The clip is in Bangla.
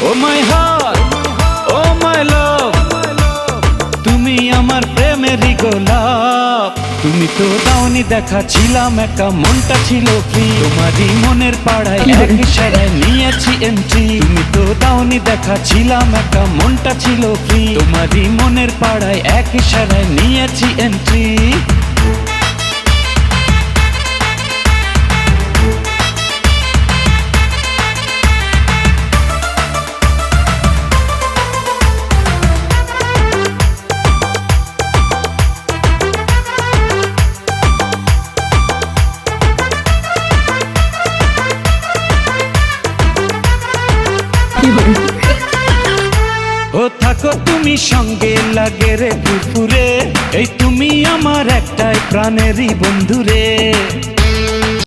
ও মাই হার্ট, ও মাই লাভ, তুমি আমার প্রেমেরই গোলাপ। তুমি তো দাওনি দেখা, ছিলাম একা, মনটা ছিল ফ্রি। তোমারই মনের পাড়ায় এক ইশারায় নিয়েছি এন্ট্রি। তুমি তো দাওনি দেখা, ছিলাম একা, মনটা ছিল ফ্রি। তোমারই মনের পাড়ায় এক ইশারায় নিয়েছি এন্ট্রি। ও থাকো তুমি সঙ্গে, লাগে রে দুপুরে, এই তুমি আমার একটাই প্রাণেরই বন্ধুরে।